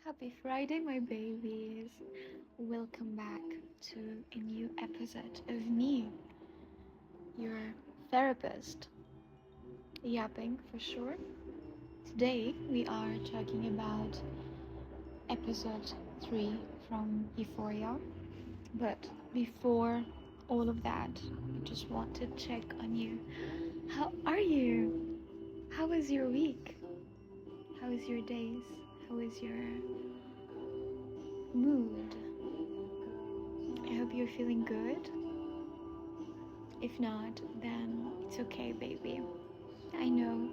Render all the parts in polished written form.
Happy Friday, my babies. Welcome back to a new episode of me, your therapist. Yapping for sure. Today we are talking about episode 3 from Euphoria. But before all of that, I just want to check on you. How are you? How was your week? How was your days? How was your mood? I hope you're feeling good. If not, then it's okay, baby. I know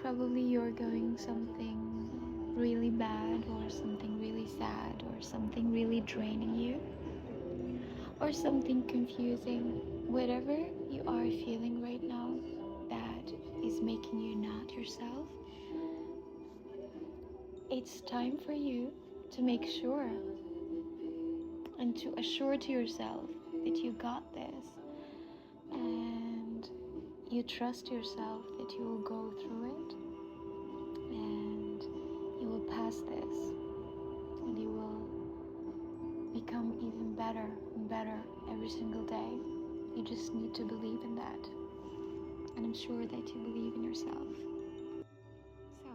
probably you're going something really bad or something really sad or something really draining you or something confusing. Whatever you are feeling right now that is making you not yourself, it's time for you to make sure and to assure to yourself that you got this and you trust yourself that you will go through it and you will pass this and you will become even better and better every single day. You just need to believe in that, and I'm sure that you believe in yourself. So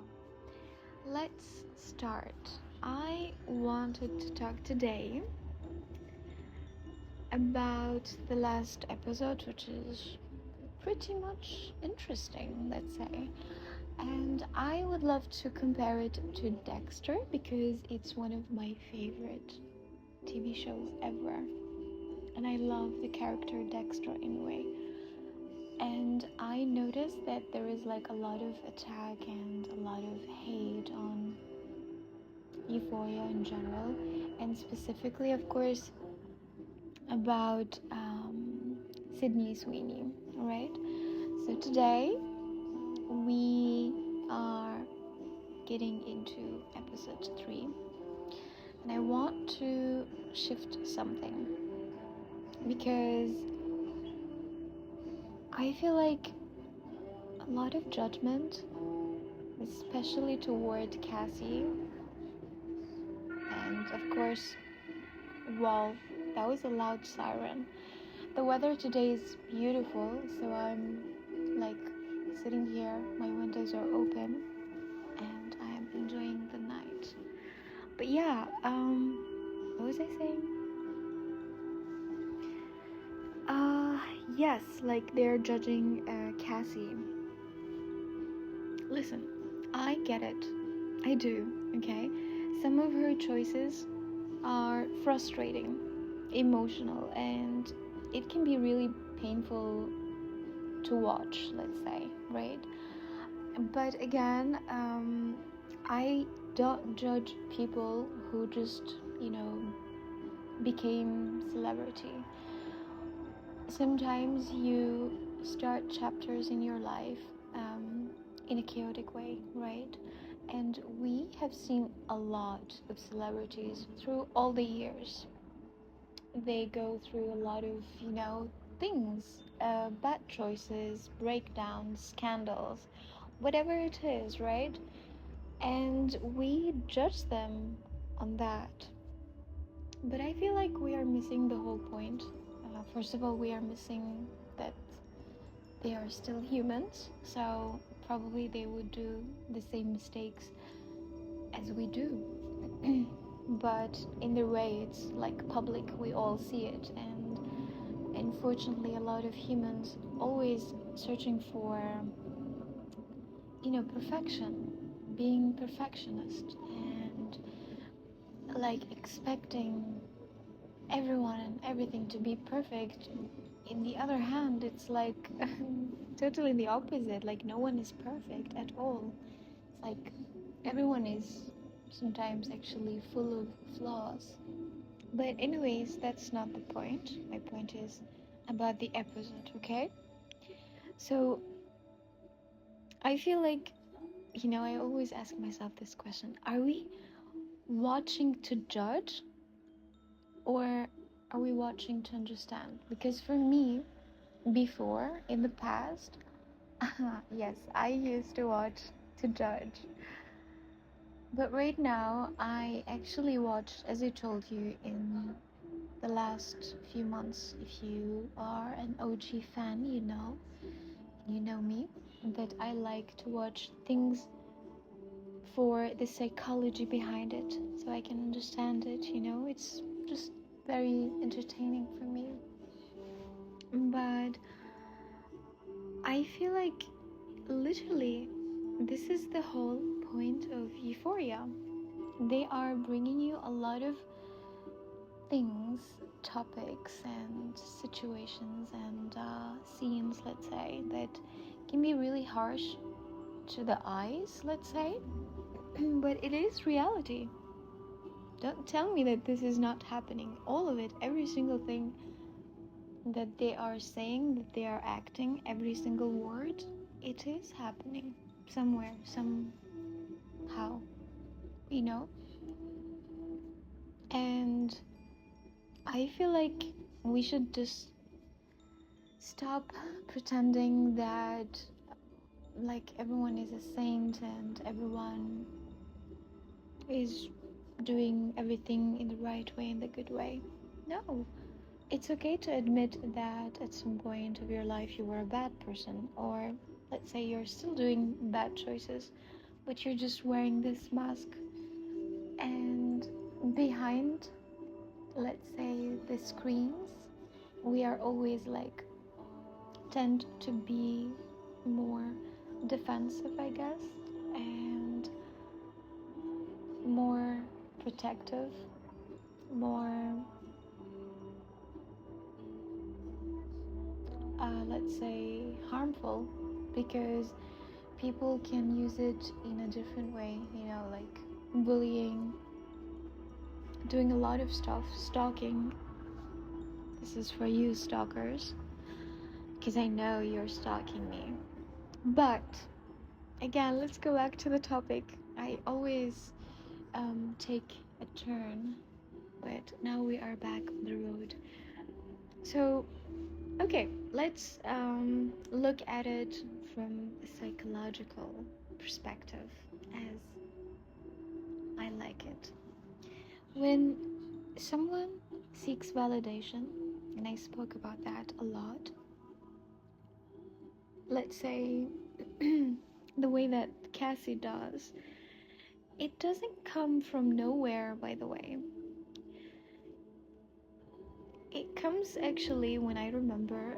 let's start. I wanted to talk today about the last episode, which is pretty much interesting, let's say. And I would love to compare it to Dexter because it's one of my favorite TV shows ever. And I love the character Dexter anyway. And I noticed that there is like a lot of attack and a lot of hate on Euphoria in general. And specifically, of course, about Sydney Sweeney, right? So today we are getting into episode 3 and I want to shift something because I feel like a lot of judgment, especially toward Cassie, and of course, wow, that was a loud siren. The weather today is beautiful, so I'm like sitting here, my windows are open, and I am enjoying the night. But yeah, what was I saying? Yes, like they're judging Cassie. Listen, I get it. I do, okay? Some of her choices are frustrating, emotional, and it can be really painful to watch, let's say, right? But again, I don't judge people who just, became celebrity. Sometimes you start chapters in your life in a chaotic way, right? And we have seen a lot of celebrities through all the years. They go through a lot of, things, bad choices, breakdowns, scandals, whatever it is, right? And we judge them on that. But I feel like we are missing the whole point. First of all, we are missing that they are still humans, so probably they would do the same mistakes as we do. But in the way it's like public, we all see it, and unfortunately a lot of humans always searching for perfection, being perfectionist, and like expecting everyone and everything to be perfect. In the other hand, it's like totally the opposite. Like no one is perfect at all. It's like everyone is sometimes actually full of flaws. But anyways, that's not the point. My point is about the episode, okay? So I feel like, I always ask myself this question. Are we watching to judge, or are we watching to understand? Because for me, before, in the past, yes, I used to watch to judge. But right now, I actually watched, as I told you, in the last few months. If you are an OG fan, you know me, that I like to watch things for the psychology behind it, so I can understand it. It's just very entertaining for me. But I feel like literally this is the whole point of Euphoria. They are bringing you a lot of things, topics, and situations and scenes, let's say, that can be really harsh to the eyes, let's say, but it is reality. Don't tell me that this is not happening. All of it, every single thing that they are saying, that they are acting, every single word, it is happening somewhere, somehow, you know? And I feel like we should just stop pretending that like everyone is a saint and everyone is doing everything in the right way, in the good way. No. It's okay to admit that at some point of your life you were a bad person, or let's say you're still doing bad choices, but you're just wearing this mask. And behind, let's say, the screens, we are always like tend to be more defensive, I guess, and more protective, more let's say harmful, because people can use it in a different way, like bullying, doing a lot of stuff, stalking. This is for you stalkers, because I know you're stalking me. But again, let's go back to the topic. I always take a turn, but now we are back on the road. So okay, let's look at it from a psychological perspective, as I like it. When someone seeks validation, and I spoke about that a lot, let's say the way that Cassie does, it doesn't come from nowhere, by the way. It comes actually when I remember,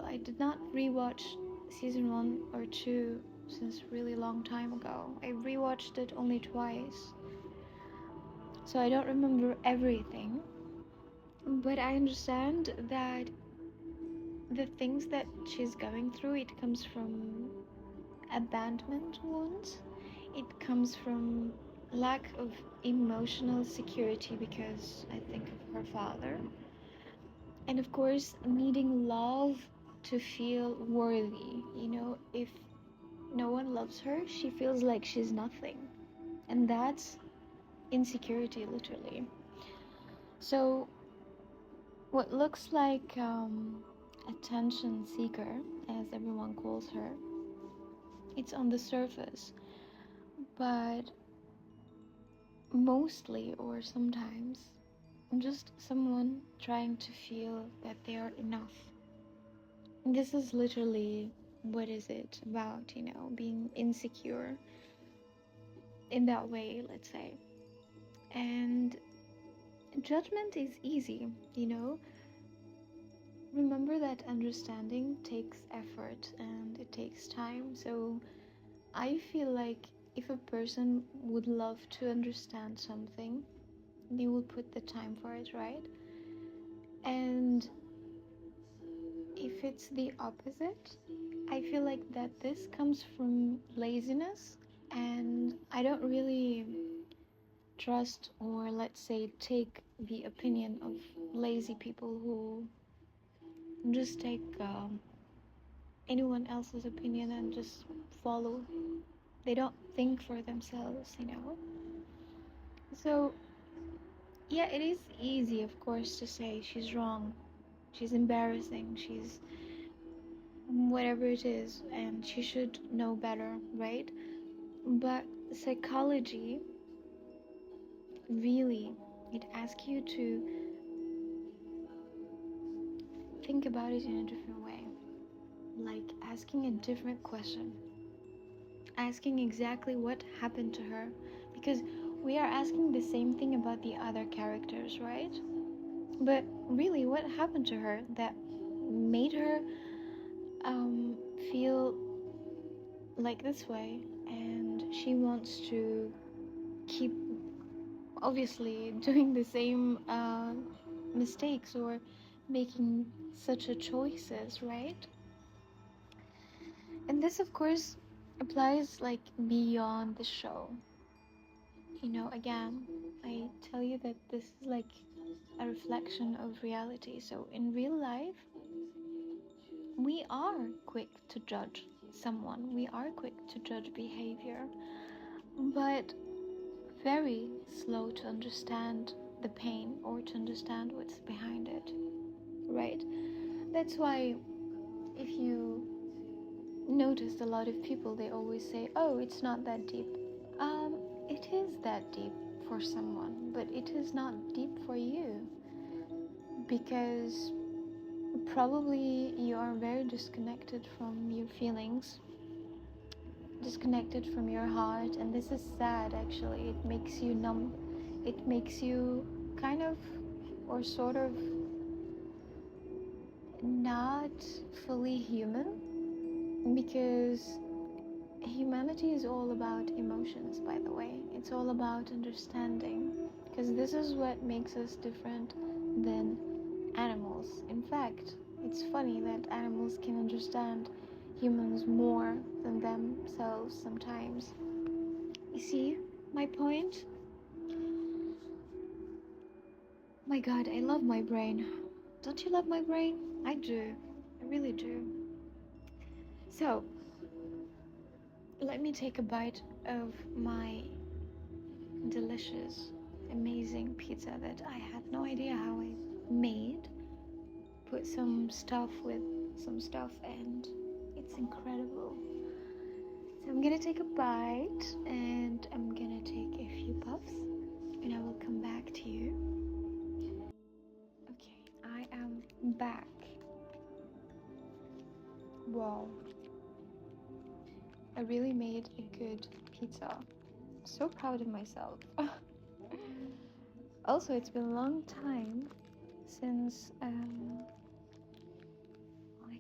I did not rewatch season 1 or 2 since a really long time ago. I rewatched it only twice, so I don't remember everything. But I understand that the things that she's going through, it comes from abandonment wounds. It comes from lack of emotional security because I think of her father. And of course, needing love to feel worthy. If no one loves her, she feels like she's nothing. And that's insecurity, literally. So, what looks like attention seeker, as everyone calls her, it's on the surface. But mostly, or sometimes, just someone trying to feel that they are enough. This is literally what is it about, being insecure in that way, let's say. And judgment is easy, Remember that understanding takes effort and it takes time. So I feel like if a person would love to understand something, they will put the time for it, right? And if it's the opposite, I feel like that this comes from laziness, and I don't really trust, or let's say take the opinion of lazy people who just take anyone else's opinion and just follow. They don't think for themselves. So yeah, it is easy, of course, to say she's wrong, she's embarrassing, she's whatever it is, and she should know better, right? But psychology really, it asks you to think about it in a different way, like asking a different question, asking exactly what happened to her, because we are asking the same thing about the other characters, right? But really, what happened to her that made her feel like this way, and she wants to keep obviously doing the same mistakes or making such a choices, right? And this of course applies like beyond the show. Again, I tell you that this is like a reflection of reality. So in real life, we are quick to judge someone, we are quick to judge behavior, but very slow to understand the pain or to understand what's behind it, right? That's why if you noticed a lot of people, they always say, oh, it's not that deep. It is that deep for someone, but it is not deep for you, because probably you are very disconnected from your feelings, disconnected from your heart, and this is sad actually. It makes you numb, it makes you kind of or sort of not fully human, because humanity is all about emotions, by the way. It's all about understanding, because this is what makes us different than animals. In fact, it's funny that animals can understand humans more than themselves sometimes. You see my point? My God, I love my brain. Don't you love my brain? I do. I really do. So, let me take a bite of my delicious, amazing pizza that I have no idea how I made. Put some stuff with some stuff, and it's incredible. So I'm gonna take a bite, and I'm gonna take a few puffs, and I will come back to you. Okay, I am back. Wow, I really made a good pizza. So proud of myself. Also, it's been a long time since I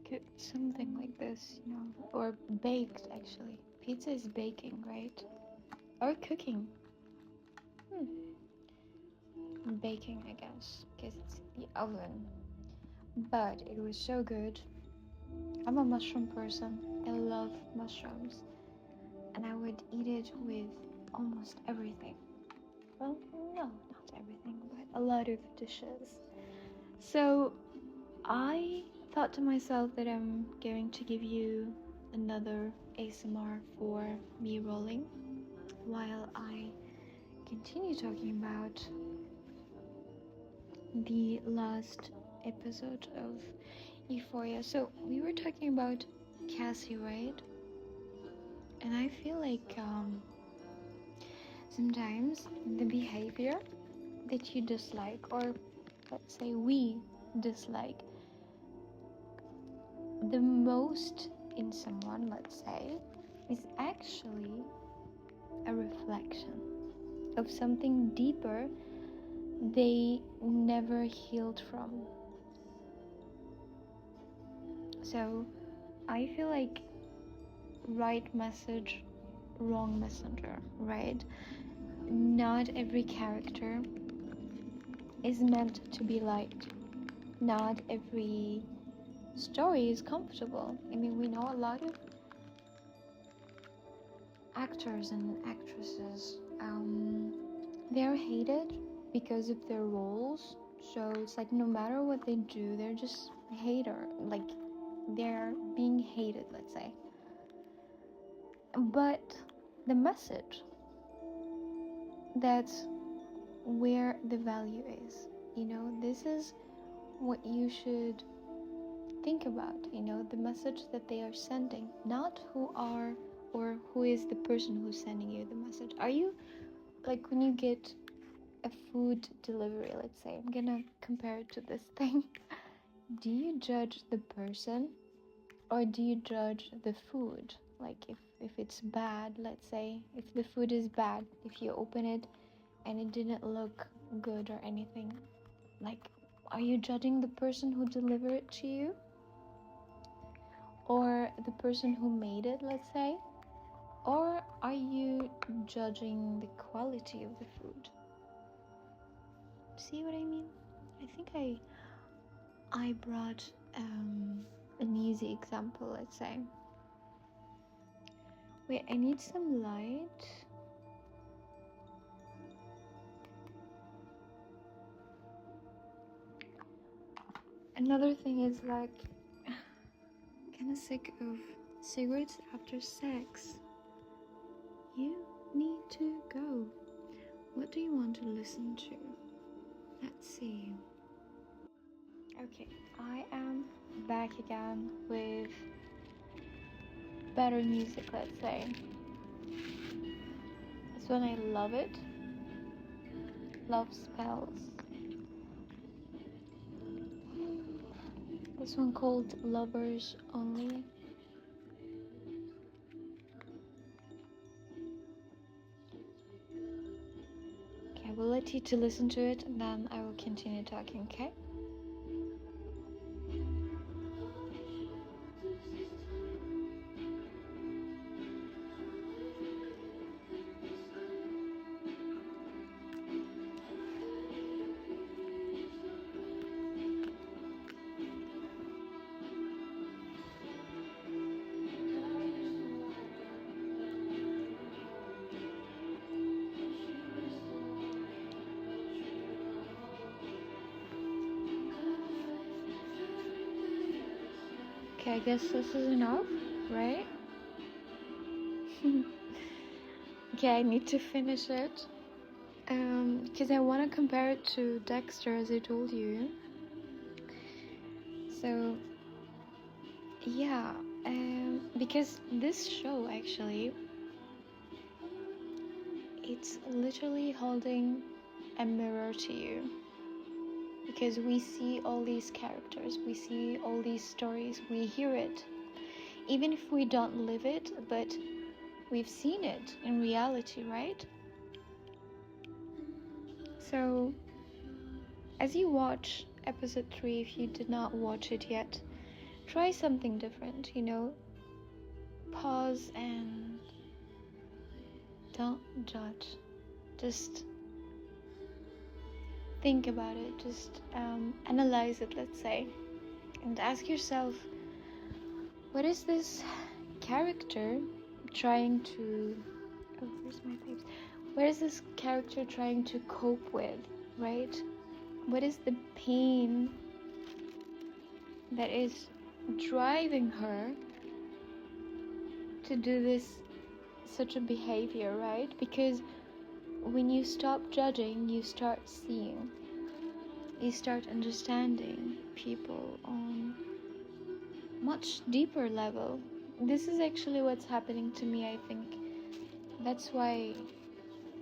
cooked something like this, or baked actually. Pizza is baking, right? Or cooking. Baking, I guess, because it's the oven. But it was so good. I'm a mushroom person. I love mushrooms, and I would eat it with almost everything. Well, no, not everything, but a lot of dishes. So I thought to myself that I'm going to give you another ASMR for me rolling while I continue talking about the last episode of Euphoria. So we were talking about Cassie, right? And I feel like sometimes the behavior that you dislike, or let's say we dislike the most in someone, let's say, is actually a reflection of something deeper they never healed from. So I feel like right message, wrong messenger, right? Not every character is meant to be liked. Not every story is comfortable. I mean, we know a lot of actors and actresses, they're hated because of their roles. So it's like no matter what they do, they're just hater. Like they're being hated, let's say. But the message, that's where the value is. This is what you should think about. The message that they are sending, not who are or who is the person who's sending you the message? Are you, like, when you get a food delivery, let's say, I'm gonna compare it to this thing. Do you judge the person, or do you judge the food? Like, if it's bad, let's say, if the food is bad, if you open it and it didn't look good or anything, like, are you judging the person who delivered it to you, or the person who made it, let's say? Or are you judging the quality of the food? See what I mean? I think I brought an easy example, let's say. Wait, I need some light. Another thing is, like, kind of sick of cigarettes after sex. You need to go. What do you want to listen to? Let's see. Okay, I am back again with better music, let's say. This one, I love it. Love Spells. This one called Lovers Only. Okay, I will let you to listen to it, and then I will continue talking, okay? Okay, I guess this is enough, right? Okay, I need to finish it. Because I want to compare it to Dexter, as I told you. So, yeah, because this show, actually, it's literally holding a mirror to you. Because we see all these characters, we see all these stories, we hear it. Even if we don't live it, but we've seen it in reality, right? So, as you watch episode 3, if you did not watch it yet, try something different, Pause and don't judge. Just think about it. Just analyze it, let's say. And ask yourself, what is this character trying to... Oh, where's my papers? What is this character trying to cope with, right? What is the pain that is driving her to do this, such a behavior, right? Because when you stop judging, you start seeing. You start understanding people on much deeper level. This is actually what's happening to me, I think. That's why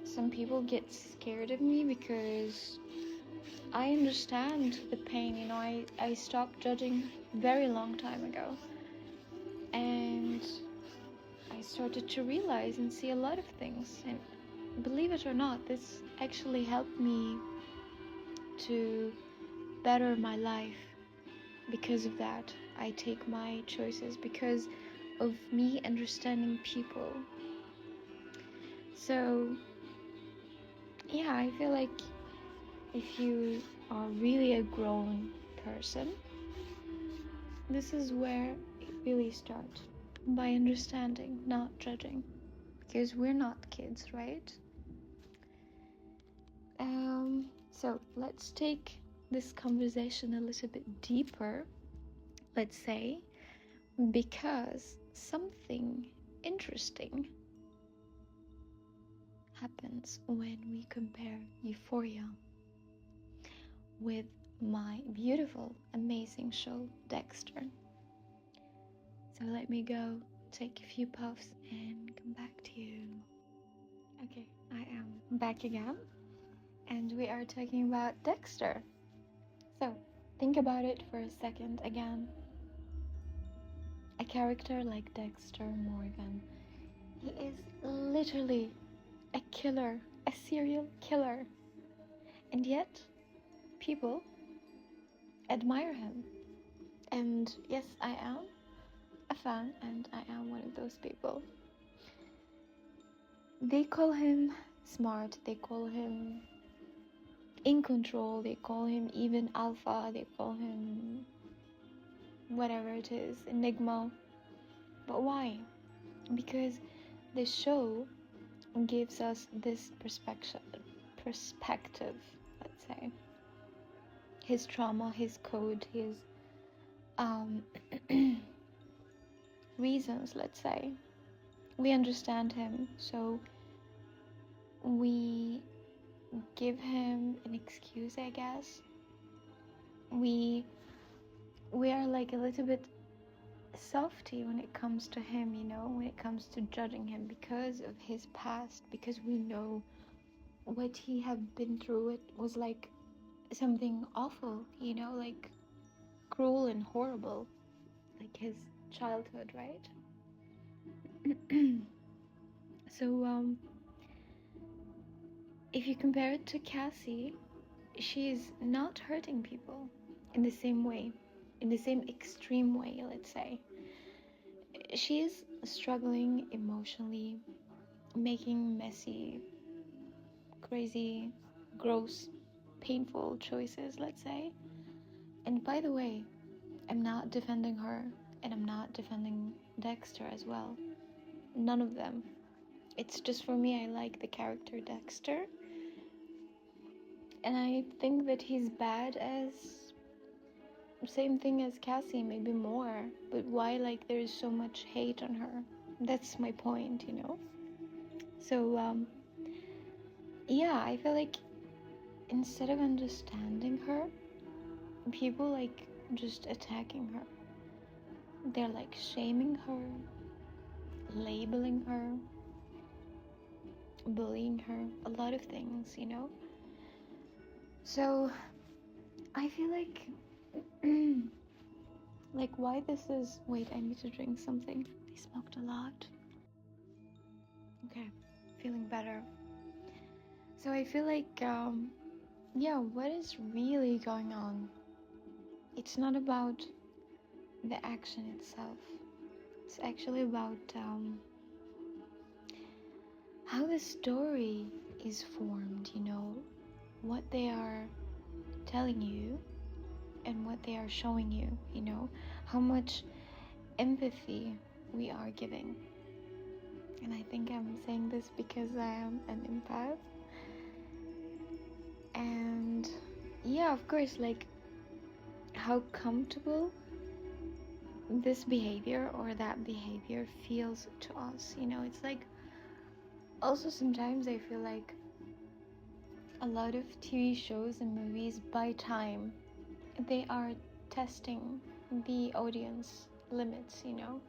some people get scared of me, because I understand the pain, I stopped judging very long time ago. And I started to realize and see a lot of things. And believe it or not, this actually helped me to better my life. Because of that, I take my choices, because of me understanding people. So, yeah, I feel like if you are really a grown person, this is where it really starts. By understanding, not judging. Because we're not kids, right? So let's take this conversation a little bit deeper, let's say, because something interesting happens when we compare Euphoria with my beautiful, amazing show, Dexter. So let me go take a few puffs and come back to you. Okay, I am back again, and we are talking about Dexter. So, think about it for a second again. A character like Dexter Morgan, he is literally a killer, a serial killer. And yet, people admire him. And yes, I am a fan, and I am one of those people. They call him smart, they call him in control, they call him even alpha, they call him whatever it is, enigma. But why? Because the show gives us this perspective, let's say. His trauma, his code, his reasons, let's say. We understand him, so we give him an excuse, I guess. We are like a little bit softy when it comes to him, you know, when it comes to judging him because of his past, because we know what he had been through. It was like something awful, you know, like cruel and horrible, like his childhood, right? So if you compare it to Cassie, she's not hurting people in the same way, in the same extreme way, let's say. She is struggling emotionally, making messy, crazy, gross, painful choices, let's say. And by the way, I'm not defending her, and I'm not defending Dexter as well. None of them. It's just, for me, I like the character Dexter. And I think that he's bad as same thing as Cassie, maybe more. But why, like, there is so much hate on her? That's my point, you know? So, yeah, I feel like instead of understanding her, people, like, just attacking her. They're, like, shaming her, labeling her, bullying her, a lot of things, you know? So, I feel like, like, why this is... Wait, I need to drink something. I smoked a lot. Okay, feeling better. So I feel like, yeah, what is really going on? It's not about the action itself. It's actually about how the story is formed, you know, what they are telling you and what they are showing you, you know, how much empathy we are giving. And I think I'm saying this because I am an empath. And yeah, of course, like, how comfortable this behavior or that behavior feels to us, you know. It's like, also sometimes I feel like a lot of TV shows and movies, by time, they are testing the audience limits, you know,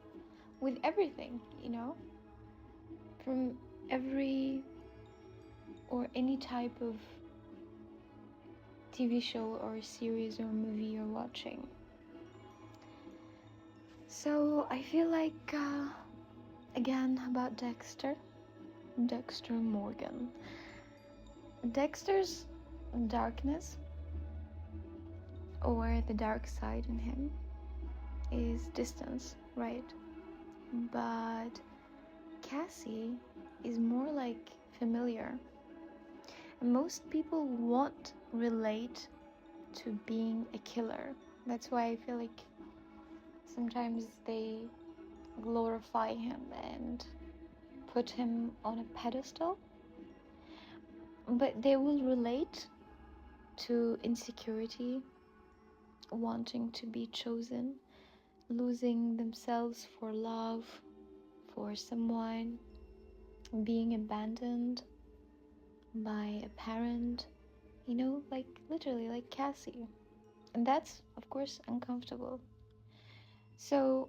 with everything, you know, from every or any type of TV show or series or movie you're watching. So I feel like, again, about Dexter Morgan. Dexter's darkness, or the dark side in him, is distance, right? But Cassie is more like familiar. And most people won't relate to being a killer. That's why I feel like sometimes they glorify him and put him on a pedestal. But they will relate to insecurity, wanting to be chosen, losing themselves for love, for someone, being abandoned by a parent, you know, like literally like Cassie. And that's, of course, uncomfortable. So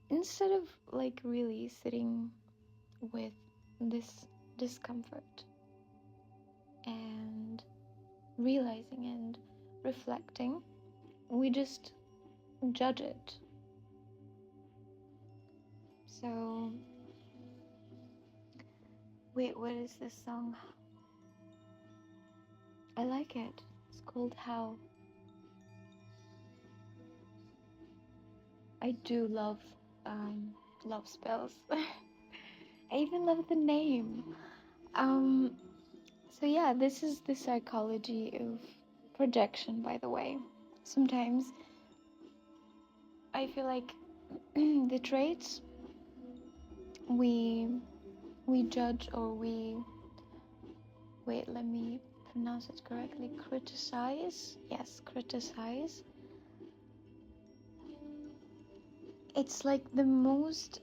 instead of like really sitting with this discomfort and realizing and reflecting, we just judge it. So, wait, what is this song? I like it. It's called How. I do love spells. I even love the name. So yeah, this is the psychology of projection, by the way. Sometimes I feel like the traits we judge, or let me pronounce it correctly, criticize. Yes, criticize. It's like the most,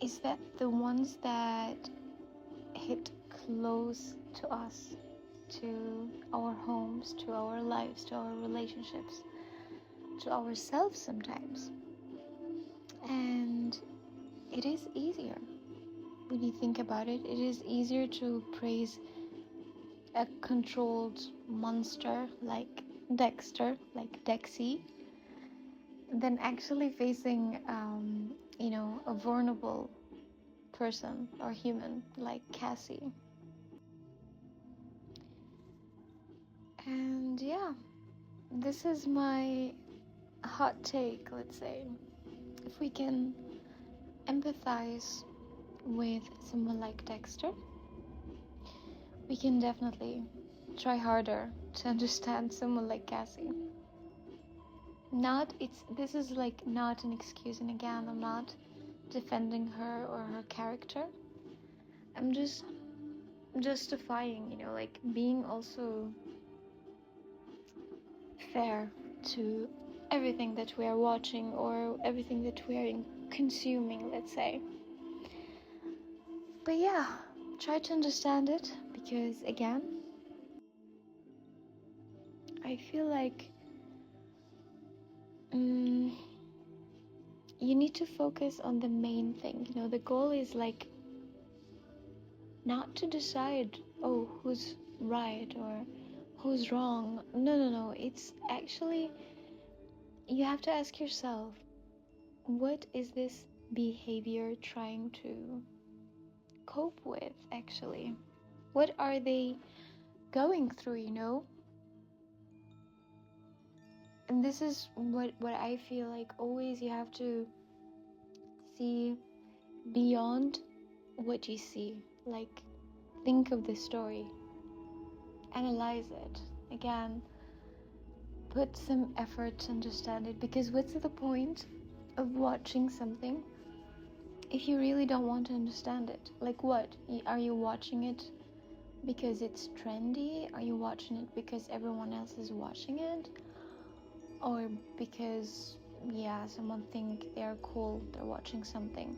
is that the ones that hit close to us, to our homes, to our lives, to our relationships, to ourselves sometimes. And it is easier when you think about it. It is easier to praise a controlled monster like Dexter, like Dexy, than actually facing a vulnerable person or human like Cassie. And yeah, this is my hot take, let's say. If we can empathize with someone like Dexter, we can definitely try harder to understand someone like Cassie. This is like not an excuse, and again, I'm not defending her or her character. I'm just justifying, like being also fair to everything that we are watching or everything that we are consuming, let's say. But yeah, try to understand it, because again, I feel like you need to focus on the main thing. The goal is like not to decide, who's right or who's wrong. No. It's actually, you have to ask yourself, what is this behavior trying to cope with, actually? What are they going through? And this is what I feel like always you have to see beyond what you see. Like, think of the story, analyze it. Again, put some effort to understand it, because what's the point of watching something if you really don't want to understand it? Like, what? Are you watching it because it's trendy? Are you watching it because everyone else is watching it? Or because, someone think they're cool, they're watching something?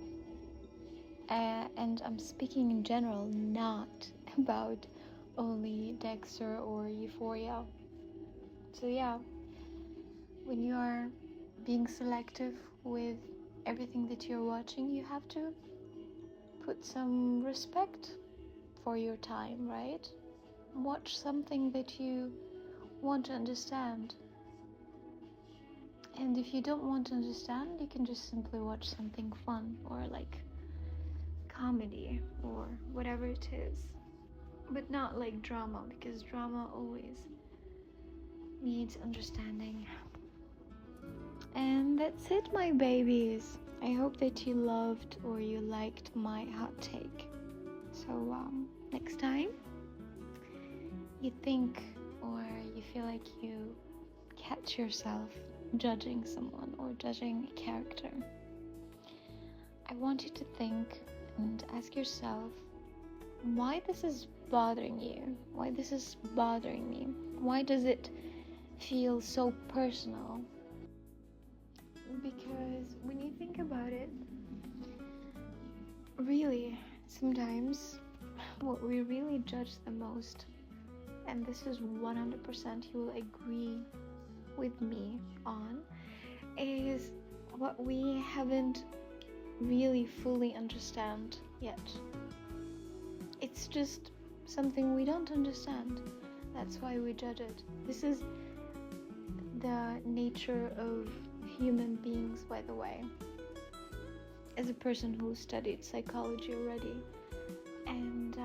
And I'm speaking in general, not about only Dexter or Euphoria. So yeah, when you are being selective with everything that you're watching, you have to put some respect for your time, right? Watch something that you want to understand. And if you don't want to understand, you can just simply watch something fun, or like comedy or whatever it is. But not like drama, because drama always needs understanding. And that's it, my babies. I hope that you loved or you liked my hot take. So next time you think or you feel like you catch yourself judging someone or judging a character, I want you to think and ask yourself why this is bothering you, why this is bothering me, why does it feel so personal? Because when you think about it, really, sometimes what we really judge the most, and this is 100% you will agree with me on, is what we haven't really fully understand yet. It's just something we don't understand. That's why we judge it. This is the nature of human beings, by the way. As a person who studied psychology already, and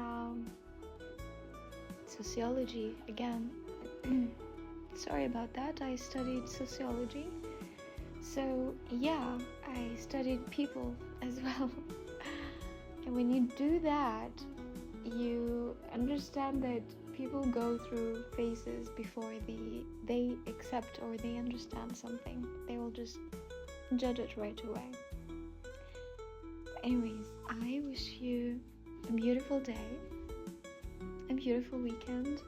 sociology again. Sorry about that, I studied sociology. So yeah, I studied people as well. And when you do that, you understand that people go through phases before they accept or they understand something. They will just judge it right away. Anyways, I wish you a beautiful day, a beautiful weekend.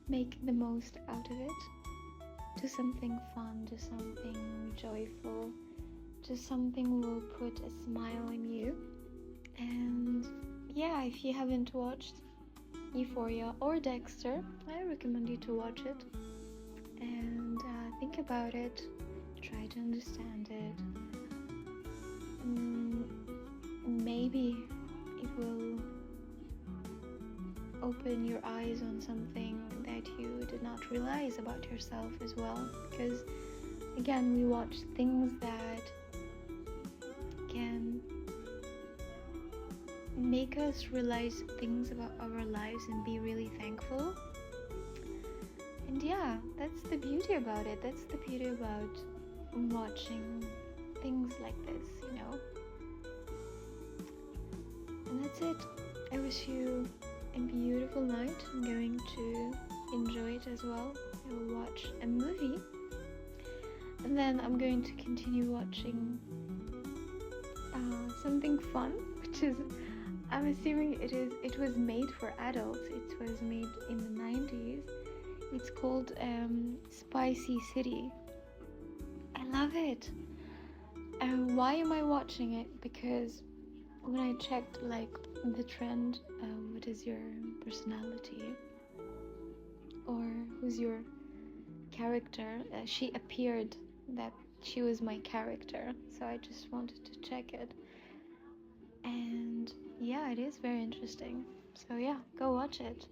Make the most out of it. Do something fun, do something joyful, do something will put a smile on you. And yeah, if you haven't watched Euphoria or Dexter, I recommend you to watch it and think about it, try to understand it. Maybe it will open your eyes on something that you did not realize about yourself as well, because again, we watch things that can make us realize things about our lives and be really thankful. And yeah, that's the beauty about it. That's the beauty about watching things like this, you know. And that's it. I wish you a beautiful night. I'm going to enjoy it as well. I will watch a movie, and then I'm going to continue watching something fun, which is, I'm assuming it was made for adults. It was made in the 90s. It's called Spicy City. I love it. Why am I watching it? Because when I checked like the trend, what is your personality or who's your character, she appeared that she was my character, so I just wanted to check it. And yeah, it is very interesting. So yeah, go watch it.